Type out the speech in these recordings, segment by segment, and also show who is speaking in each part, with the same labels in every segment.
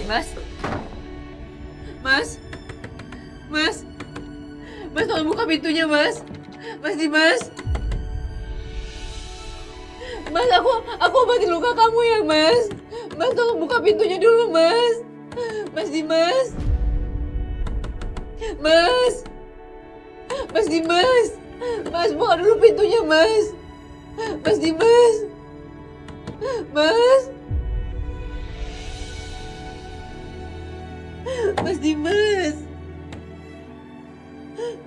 Speaker 1: Mas. Mas. Mas. Mas tolong buka pintunya, Mas. Mas Dimas. Mas, aku obatin luka kamu ya, Mas. Mas, tolong buka pintunya dulu, Mas. Mas Dimas. Mas. Mas Dimas. Mas, buka dulu pintunya, Mas. Mas Dimas. Mas. Mas Dimas.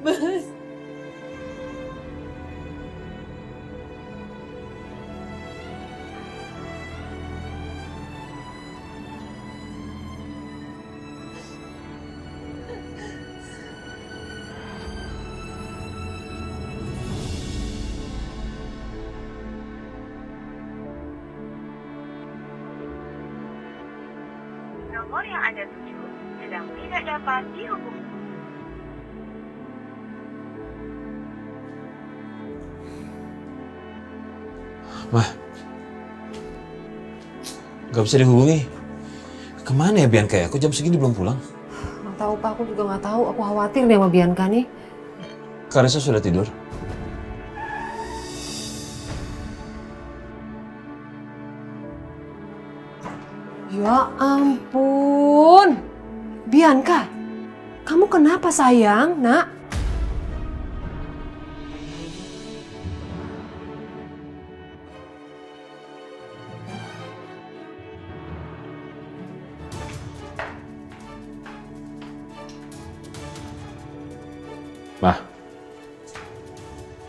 Speaker 1: Mas.
Speaker 2: Nomor yang Anda tuju sedang tidak dapat dihubungi.
Speaker 3: Mah, gak bisa dihubungi. Kemana ya Bianca ya? Kok jam segini belum pulang?
Speaker 4: Nggak tahu Pak, aku juga nggak tahu. Aku khawatir deh sama Bianca nih.
Speaker 3: Karissa sudah tidur.
Speaker 4: Ya ampun. Bianca, kamu kenapa sayang, nak?
Speaker 3: Mah,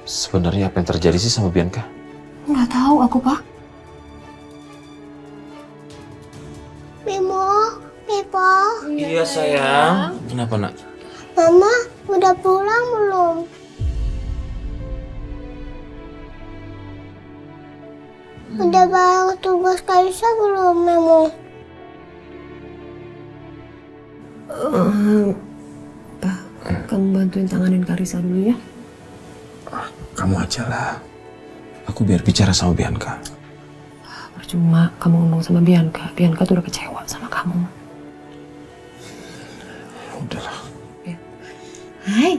Speaker 3: sebenarnya apa yang terjadi sih sama Bianca?
Speaker 4: Nggak tahu aku, Pak.
Speaker 5: Mimo, Pipo,
Speaker 3: Iya sayang. Kenapa nak?
Speaker 5: Mama udah pulang belum? Udah bayar tugas Kaisa belum, Memo?
Speaker 4: Pak, kamu bantuin tanganin Karissa dulu ya.
Speaker 3: Kamu aja lah. Aku biar bicara sama Bianca.
Speaker 4: Percuma kamu ngomong sama Bianca. Bianca tuh udah kecewa sama kamu.
Speaker 3: Udahlah.
Speaker 4: Hai,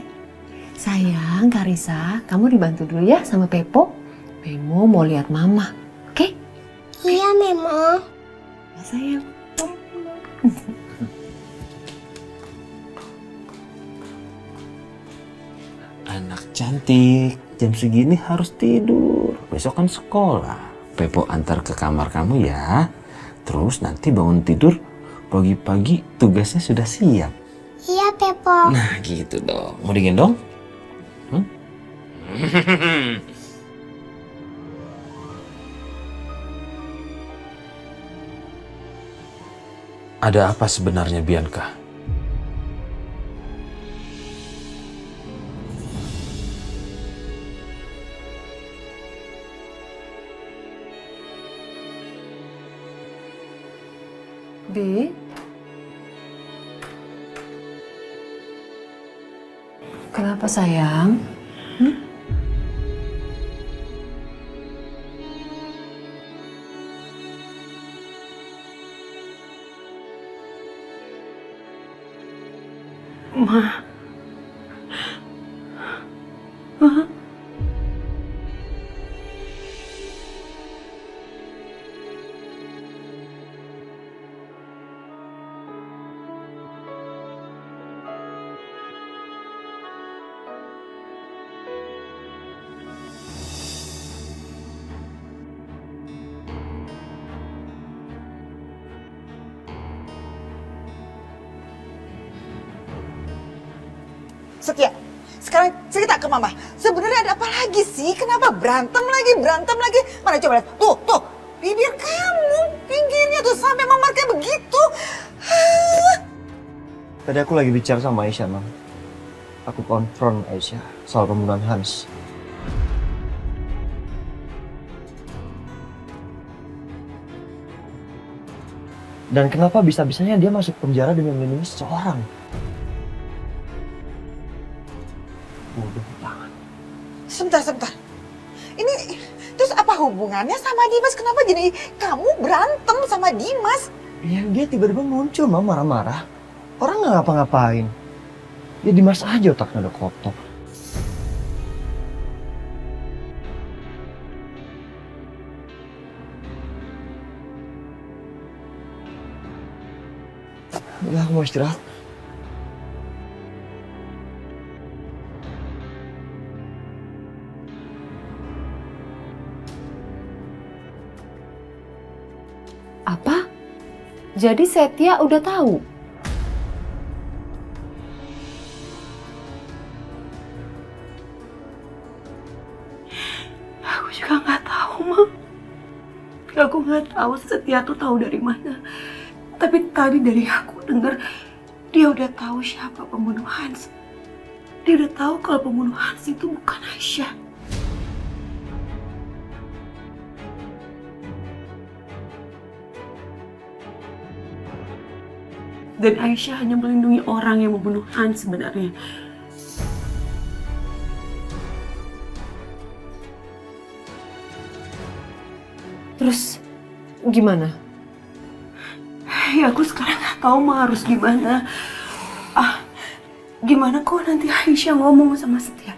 Speaker 4: sayang Karissa, kamu dibantu dulu ya sama Pepo. Memo mau lihat mama, oke?
Speaker 5: Iya, Memo.
Speaker 4: Ya, sayang.
Speaker 3: Anak cantik, jam segini harus tidur. Besok kan sekolah. Pepo antar ke kamar kamu ya. Terus nanti bangun tidur, pagi-pagi tugasnya sudah siap.
Speaker 5: Iya, Pepo.
Speaker 3: Nah gitu dong. Mau digendong? Hmm? Ada apa sebenarnya Bianca?
Speaker 4: Bi? Kenapa sayang? Ma. Ma.
Speaker 6: Setia, sekarang cerita ke mama. Sebenarnya ada apa lagi sih? Kenapa berantem lagi? Mana coba lihat. Tuh, bibir kamu, pinggirnya tuh sampai memar kayak begitu.
Speaker 7: Tadi aku lagi bicara sama Aisyah, Mam. Aku konfront Aisyah soal pembunuhan Hans. Dan kenapa bisa-bisanya dia masuk penjara demi melindungi seseorang? Bodoh banget.
Speaker 6: Sebentar. Ini terus apa hubungannya sama Dimas? Kenapa jadi kamu berantem sama Dimas?
Speaker 7: Ya dia tiba-tiba muncul Mam, marah-marah. Orang nggak ngapa-ngapain. Ya Dimas aja otaknya udah kotor. Udah, aku mau istirahat.
Speaker 4: Apa? Jadi Setia udah tahu?
Speaker 8: Aku juga nggak tahu, Mam. Aku nggak tahu Setia tuh tahu dari mana. Tapi tadi dari aku dengar dia udah tahu siapa pembunuh Hans. Dia udah tahu kalau pembunuh Hans itu bukan Aisyah. Dan Aisyah hanya melindungi orang yang membunuh Hans sebenarnya.
Speaker 4: Terus gimana?
Speaker 8: Ya aku sekarang nggak tahu mau harus gimana. Gimana kok nanti Aisyah ngomong sama Setia?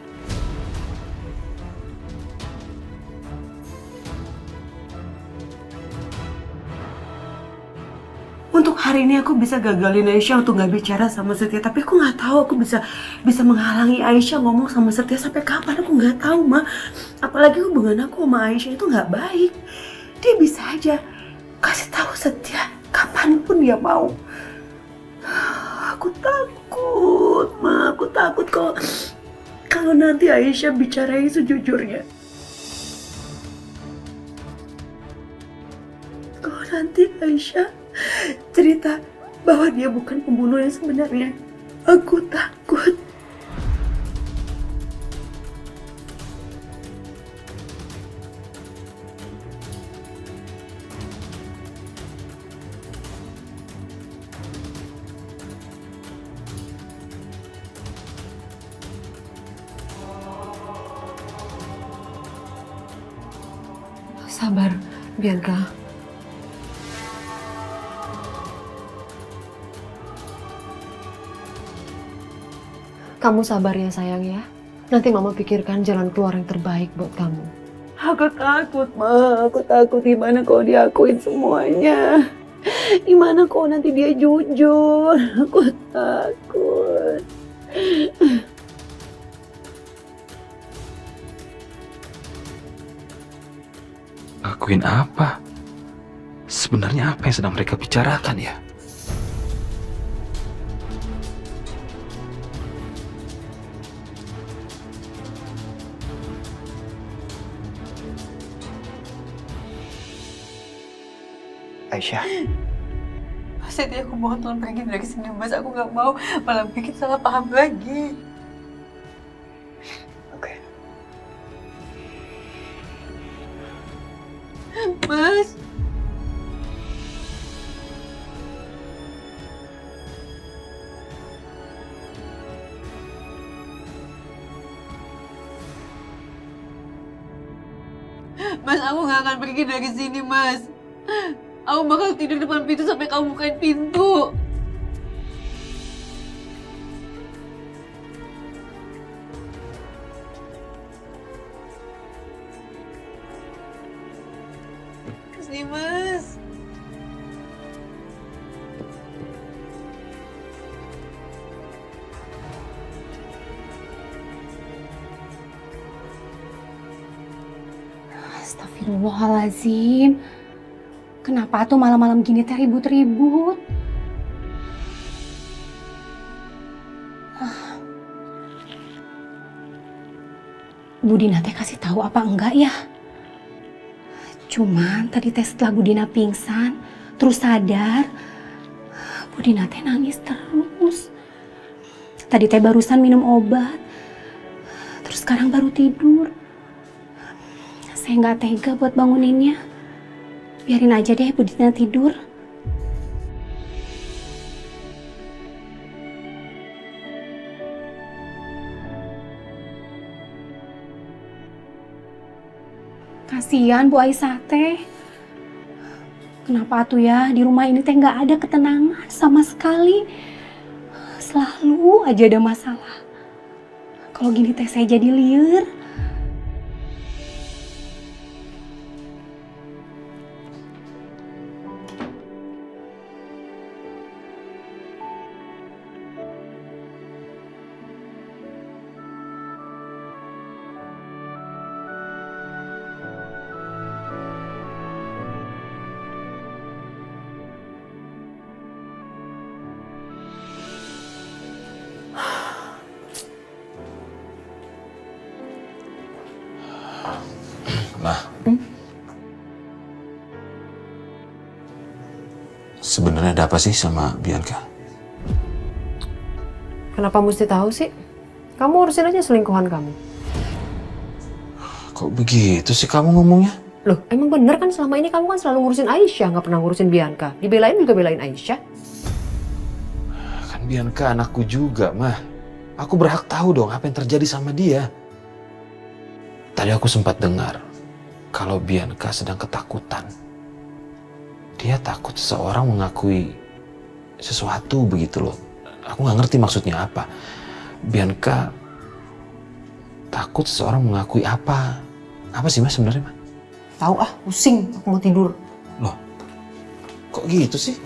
Speaker 8: Untuk hari ini aku bisa gagalin Aisyah untuk nggak bicara sama Setia, tapi aku nggak tahu aku bisa menghalangi Aisyah ngomong sama Setia sampai kapan, aku nggak tahu, Ma. Apalagi hubungan aku sama Aisyah itu nggak baik. Dia bisa aja kasih tahu Setia kapanpun dia mau. Aku takut, Ma. Aku takut kalau nanti Aisyah bicarain sejujurnya. Kalau nanti Aisyah cerita bahwa dia bukan pembunuh yang sebenarnya, aku takut.
Speaker 4: Sabar, Bianca. Kamu sabar ya sayang ya. Nanti mama pikirkan jalan keluar yang terbaik buat kamu.
Speaker 8: Aku takut, Ma. Aku takut gimana kalau diakuin semuanya. Gimana kalau nanti dia jujur. Aku takut.
Speaker 3: Lakuin apa? Sebenarnya apa yang sedang mereka bicarakan ya?
Speaker 7: Aisyah,
Speaker 1: Setia, aku mohon tolong pergi dari sini, Mas. Aku nggak mau malah bikin salah paham lagi.
Speaker 7: oke.
Speaker 1: Mas. Mas, aku nggak akan pergi dari sini, Mas. Aku bakal tidur depan pintu sampai kamu bukain pintu. Kesini, Mas.
Speaker 9: Astagfirullahaladzim. Kenapa tuh malam-malam gini teh ribut-ribut? Bu Dina teh kasih tahu apa enggak ya? Cuman tadi teh setelah Bu Dina pingsan, terus sadar, Bu Dina teh nangis terus. Tadi teh barusan minum obat, terus sekarang baru tidur. Saya nggak tega buat banguninnya. Biarin aja deh Bu Dina tidur. Kasihan Bu Aisyah teh. Kenapa tuh ya di rumah ini teh nggak ada ketenangan sama sekali. Selalu aja ada masalah. Kalau gini teh saya jadi liar.
Speaker 3: Nah, sebenarnya ada apa sih sama Bianca?
Speaker 4: Kenapa mesti tahu sih? Kamu urusin aja selingkuhan kamu.
Speaker 3: Kok begitu sih kamu ngomongnya?
Speaker 4: Loh, emang bener kan selama ini kamu kan selalu ngurusin Aisyah, nggak pernah ngurusin Bianca. Dibelain juga belain Aisyah.
Speaker 3: Kan Bianca anakku juga, Mah. Aku berhak tahu dong apa yang terjadi sama dia. Tadi aku sempat dengar kalau Bianca sedang ketakutan. Dia takut seseorang mengakui sesuatu begitu loh. Aku nggak ngerti maksudnya apa. Bianca takut seseorang mengakui apa? Apa sih Mas sebenarnya, Mas?
Speaker 4: Tahu ah, pusing. Aku mau tidur.
Speaker 3: Loh, kok gitu sih?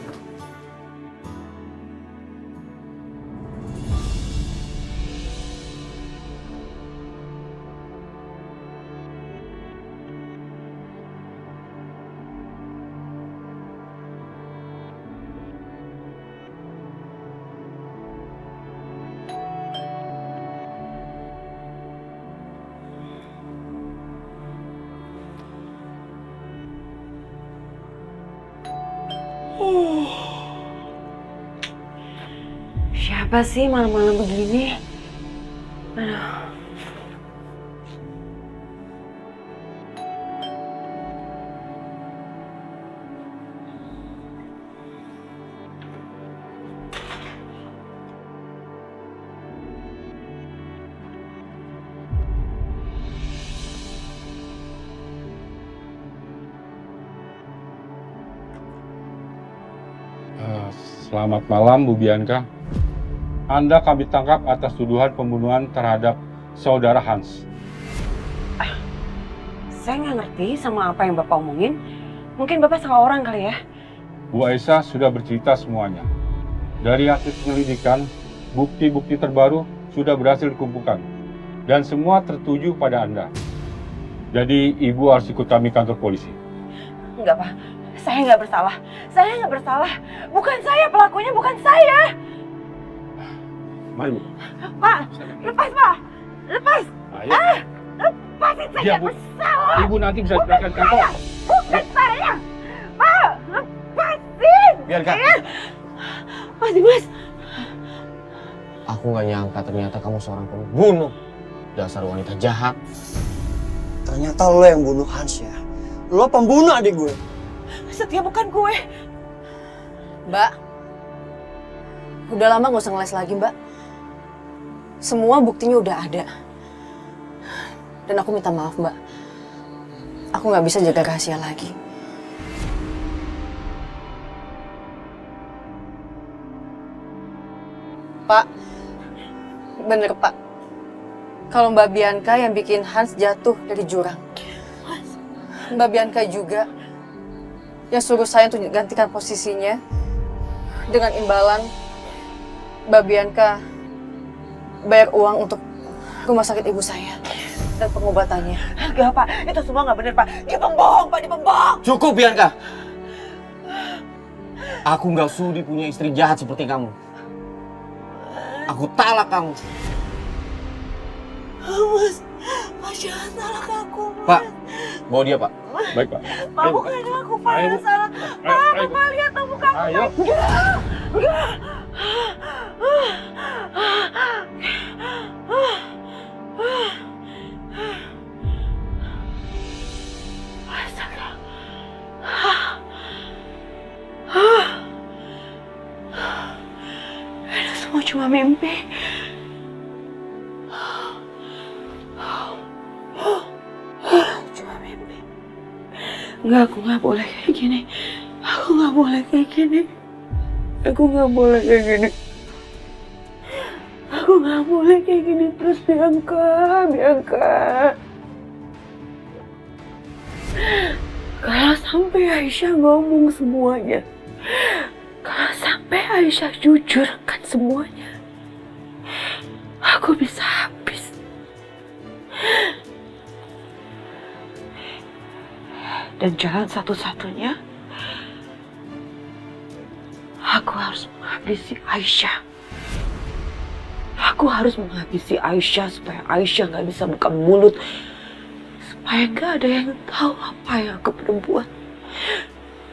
Speaker 8: Siapa sih malam-malam begini? Aduh.
Speaker 10: Selamat malam Bu Bianca. Anda kami tangkap atas tuduhan pembunuhan terhadap saudara Hans.
Speaker 8: Saya nggak ngerti sama apa yang Bapak omongin. Mungkin Bapak salah orang kali ya.
Speaker 10: Bu Aisyah sudah bercerita semuanya. Dari hasil penyelidikan, bukti-bukti terbaru sudah berhasil dikumpulkan. Dan semua tertuju pada Anda. Jadi Ibu harus ikut kami kantor polisi.
Speaker 8: Enggak, Pak. Saya nggak bersalah. Saya nggak bersalah. Bukan saya pelakunya, bukan saya.
Speaker 10: Mari Bu.
Speaker 8: Pak, lepas Pak. Lepas.
Speaker 10: Ayo.
Speaker 8: Lepasin saya
Speaker 10: Iya,
Speaker 8: nggak
Speaker 10: Bu.
Speaker 8: bersalah.
Speaker 10: Ibu nanti bisa dilakukan kantor.
Speaker 8: Bukan saya. Pak, lepasin.
Speaker 7: Bianca.
Speaker 8: Mas Dimas.
Speaker 7: Aku gak nyangka ternyata kamu seorang pembunuh. Dasar wanita jahat. Ternyata lo yang bunuh Hans ya. Lo pembunuh adik gue.
Speaker 8: Setia bukan gue.
Speaker 4: Mbak, udah lama gak usah ngeles lagi, Mbak. Semua buktinya udah ada. Dan aku minta maaf, Mbak. Aku gak bisa jaga rahasia lagi. Pak, bener Pak. Kalau Mbak Bianca yang bikin Hans jatuh dari jurang. Mbak Bianca juga yang suruh saya untuk gantikan posisinya. Dengan imbalan, Mbak Bianca bayar uang untuk rumah sakit ibu saya dan pengobatannya.
Speaker 8: Enggak, Pak. Itu semua nggak benar, Pak. Dia pembohong, Pak. Dia pembohong.
Speaker 7: Cukup Bianca. Aku gak sudi punya istri jahat seperti kamu. Aku talak kamu.
Speaker 8: Mas jangan talak aku, Mas.
Speaker 7: Pak, bawa dia Pak.
Speaker 10: Baik Pak.
Speaker 8: Pak, bukan aku, Pak,
Speaker 10: Ayo,
Speaker 8: yang
Speaker 10: Bu.
Speaker 8: salah. Pak,
Speaker 10: Ayo,
Speaker 8: Bapak lihat tuh muka aku.
Speaker 10: Ayo.
Speaker 8: Enggak. Astaga. Itu semua cuma mimpi. Cuma mimpi. Enggak, aku nggak boleh kayak gini. nggak boleh kayak gini. Aku nggak boleh kayak gini. Aku nggak boleh kayak gini terus, Bianca. Kalau sampai Aisyah ngomong semuanya, kalau sampai Aisyah jujurkan semuanya, aku bisa habis. Dan jalan satu-satunya, aku harus menghabisi Aisyah. Aku harus menghabisi Aisyah supaya Aisyah nggak bisa buka mulut. Supaya nggak ada yang tahu apa yang aku perbuat.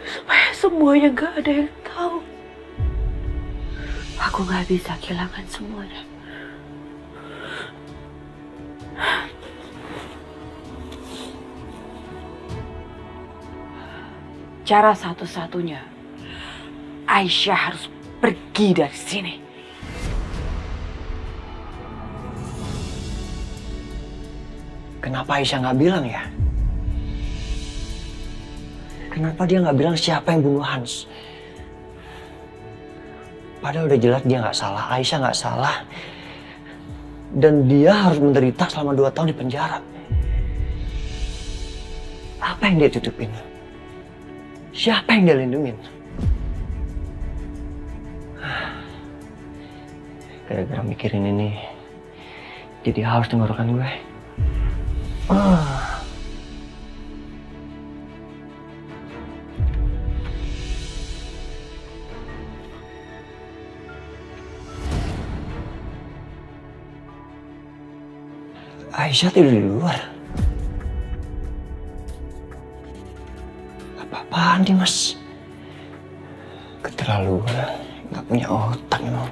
Speaker 8: Supaya semuanya nggak ada yang tahu. Aku nggak bisa kehilangan semuanya. Cara satu-satunya, Aisyah harus pergi dari sini.
Speaker 7: Kenapa Aisyah nggak bilang ya? Kenapa dia nggak bilang siapa yang bunuh Hans? Padahal udah jelas dia nggak salah, Aisyah nggak salah. Dan dia harus menderita selama 2 tahun di penjara. Apa yang dia tutupin? Siapa yang dia lindungin? Gara-gara mikirin ini, jadi harus tenggorokan gue. Aisyah tidur di luar. Apa-apaan dia, Mas? Keterlaluan, nggak punya otak emang.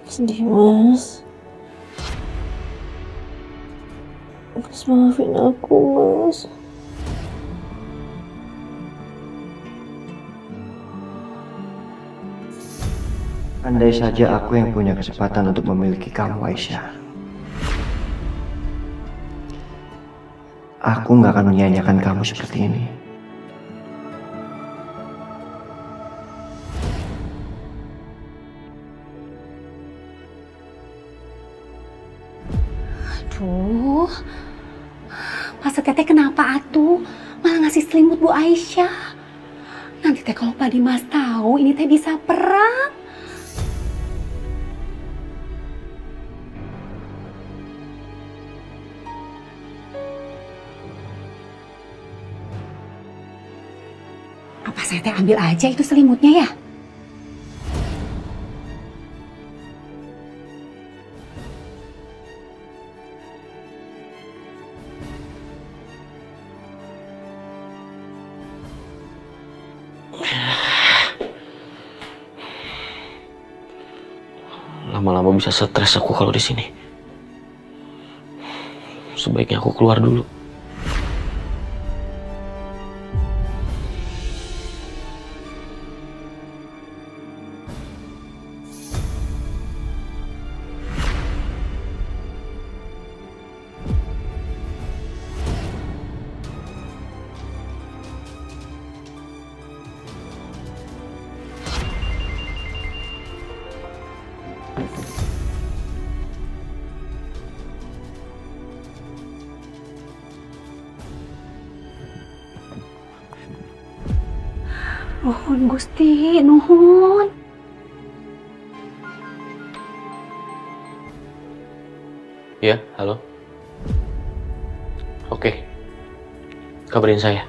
Speaker 1: Sedih, Mas. Mas, maafin aku, Mas.
Speaker 7: Andai saja aku yang punya kesempatan untuk memiliki kamu, Aisyah. Aku nggak akan menyanyiakan kamu seperti ini.
Speaker 9: Aduh, Pak Setia kenapa atuh malah ngasih selimut Bu Aisyah? Nanti teh kalau Pak Dimas tahu ini teh bisa perang. Apa saya teh ambil aja itu selimutnya ya?
Speaker 7: Lama-lama bisa stres aku kalau di sini. Sebaiknya aku keluar dulu.
Speaker 9: Nuhun Gusti, nuhun.
Speaker 7: Ya, halo. Oke. Kabarin saya.